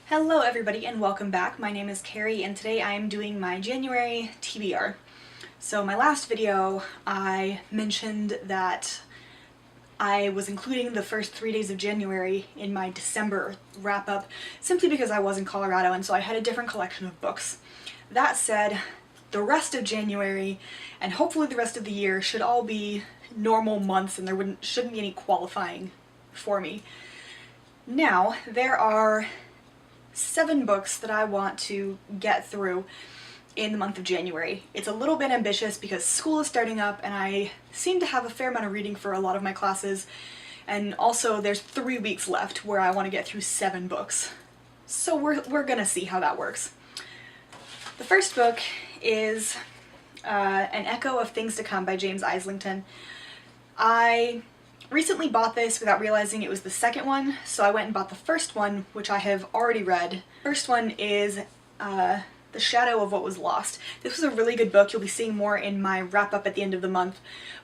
Hello everybody and welcome back. My name is Kari and today I am doing my January TBR. So my last video I mentioned that I was including the first 3 days of January in my December wrap-up simply because I was in Colorado and so I had a different collection of books. That said, the rest of January and hopefully the rest of the year should all be normal months and there shouldn't be any qualifying for me. Now, there are 7 books that I want to get through in the month of January. It's a little bit ambitious because school is starting up and I seem to have a fair amount of reading for a lot of my classes, and also there's 3 weeks left where I want to get through 7 books. So we're gonna see how that works. The first book is An Echo of Things to Come by James Islington. I recently bought this without realizing it was the second one, so I went and bought the first one, which I have already read. First one is The Shadow of What Was Lost. This was a really good book. You'll be seeing more in my wrap-up at the end of the month,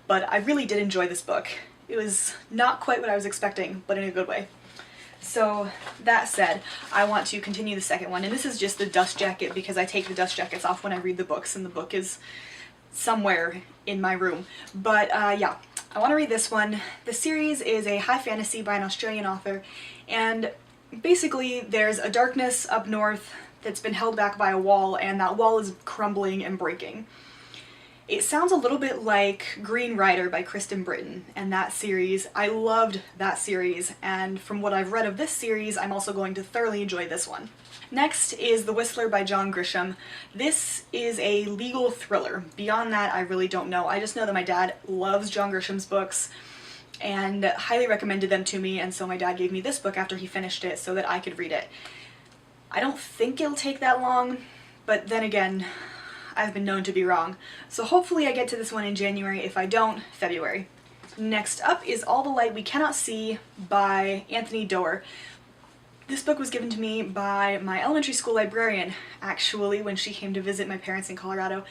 but I really did enjoy this book. It was not quite what I was expecting, but in a good way. So that said, I want to continue the second one, and this is just the dust jacket because I take the dust jackets off when I read the books and the book is somewhere in my room. But yeah. I want to read this one. The series is a high fantasy by an Australian author, and basically there's a darkness up north that's been held back by a wall, and that wall is crumbling and breaking. It sounds a little bit like Green Rider by Kristen Britton, and that series, I loved that series, and from what I've read of this series, I'm also going to thoroughly enjoy this one. Next is The Whistler by John Grisham. This is a legal thriller. Beyond that, I really don't know. I just know that my dad loves John Grisham's books and highly recommended them to me, and so my dad gave me this book after he finished it so that I could read it. I don't think it'll take that long, but then again, I've been known to be wrong. So hopefully I get to this one in January. If I don't, February. Next up is All the Light We Cannot See by Anthony Doerr. This book was given to me by my elementary school librarian, actually, when she came to visit my parents in Colorado.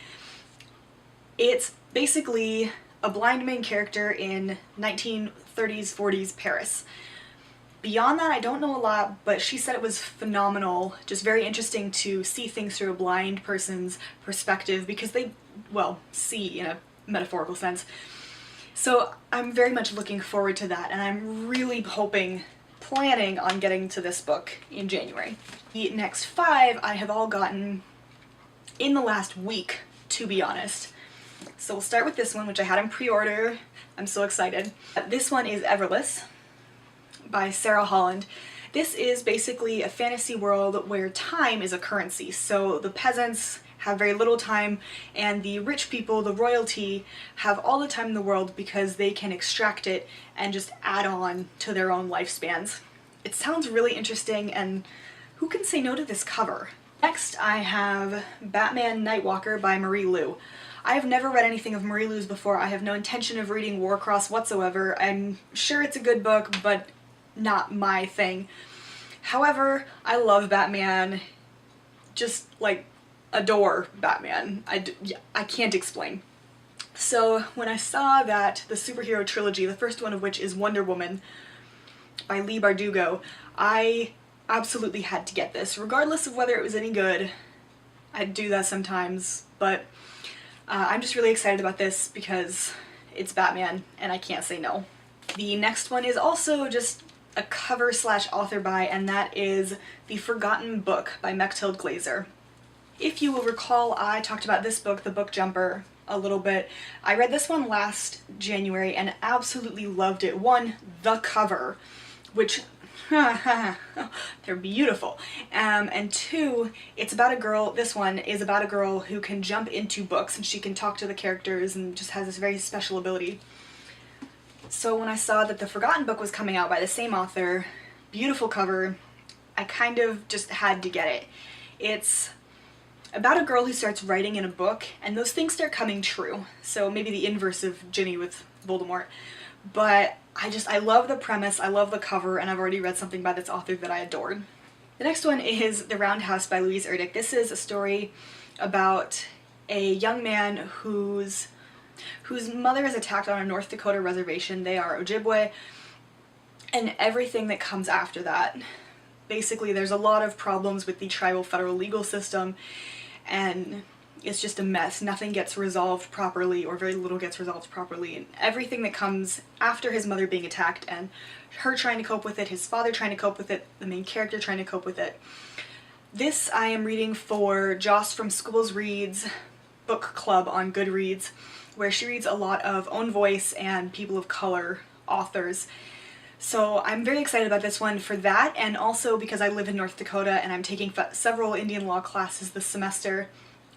It's basically a blind main character in 1930s, 40s Paris. Beyond that, I don't know a lot, but she said it was phenomenal, just very interesting to see things through a blind person's perspective because they, well, see in a metaphorical sense. So I'm very much looking forward to that, and I'm really planning on getting to this book in January. The next 5 I have all gotten in the last week, to be honest. So we'll start with this one, which I had in pre-order. I'm so excited. This one is Everless by Sarah Holland. This is basically a fantasy world where time is a currency. So the peasants have very little time, and the rich people, the royalty, have all the time in the world because they can extract it and just add on to their own lifespans. It sounds really interesting, and who can say no to this cover? Next I have Batman Nightwalker by Marie Lu. I have never read anything of Marie Lu's before. I have no intention of reading Warcross whatsoever. I'm sure it's a good book, but not my thing. However, I love Batman. Just like adore Batman. I can't explain. So when I saw that the superhero trilogy, the first one of which is Wonder Woman by Leigh Bardugo, I absolutely had to get this, regardless of whether it was any good. I do that sometimes, but I'm just really excited about this because it's Batman and I can't say no. The next one is also just a cover / author by, and that is The Forgotten Book by Mechthild Glaser. If you will recall, I talked about this book, The Book Jumper, a little bit. I read this one last January and absolutely loved it. One, the cover, which, they're beautiful. And 2, it's about a girl, this one is about a girl who can jump into books and she can talk to the characters and just has this very special ability. So when I saw that The Forgotten Book was coming out by the same author, beautiful cover, I kind of just had to get it. It's about a girl who starts writing in a book, and those things start coming true. So maybe the inverse of Ginny with Voldemort. But I love the premise, I love the cover, and I've already read something by this author that I adored. The next one is The Roundhouse by Louise Erdrich. This is a story about a young man whose mother is attacked on a North Dakota reservation. They are Ojibwe, and everything that comes after that. Basically, there's a lot of problems with the tribal federal legal system, and it's just a mess. Nothing gets resolved properly, or very little gets resolved properly, and everything that comes after his mother being attacked and her trying to cope with it, his father trying to cope with it, the main character trying to cope with it. This I am reading for Joss from Squibbles Reads book club on Goodreads, where she reads a lot of own voice and people of color authors. So I'm very excited about this one for that, and also because I live in North Dakota and I'm taking several Indian law classes this semester,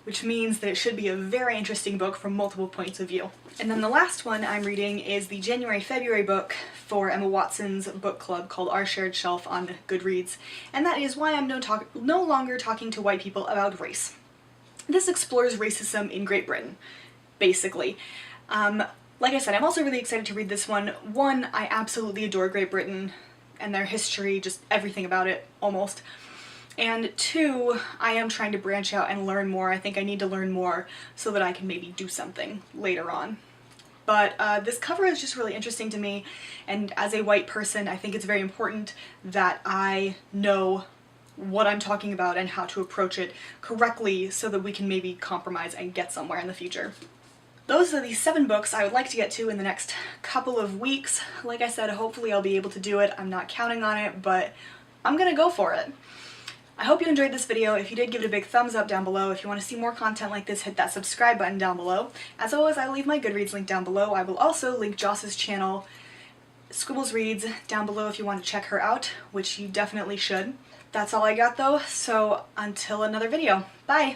which means that it should be a very interesting book from multiple points of view. And then the last one I'm reading is the January-February book for Emma Watson's book club called Our Shared Shelf on Goodreads, and that is Why I'm no longer talking to white people about race. This explores racism in Great Britain, basically. Like I said, I'm also really excited to read this one. One, I absolutely adore Great Britain and their history, just everything about it, almost. And two, I am trying to branch out and learn more. I think I need to learn more so that I can maybe do something later on. But this cover is just really interesting to me, and as a white person, I think it's very important that I know what I'm talking about and how to approach it correctly so that we can maybe compromise and get somewhere in the future. Those are the 7 books I would like to get to in the next couple of weeks. Like I said, hopefully I'll be able to do it. I'm not counting on it, but I'm gonna go for it. I hope you enjoyed this video. If you did, give it a big thumbs up down below. If you want to see more content like this, hit that subscribe button down below. As always, I will leave my Goodreads link down below. I will also link Joss's channel, Squibbles Reads, down below if you want to check her out, which you definitely should. That's all I got though, so until another video. Bye!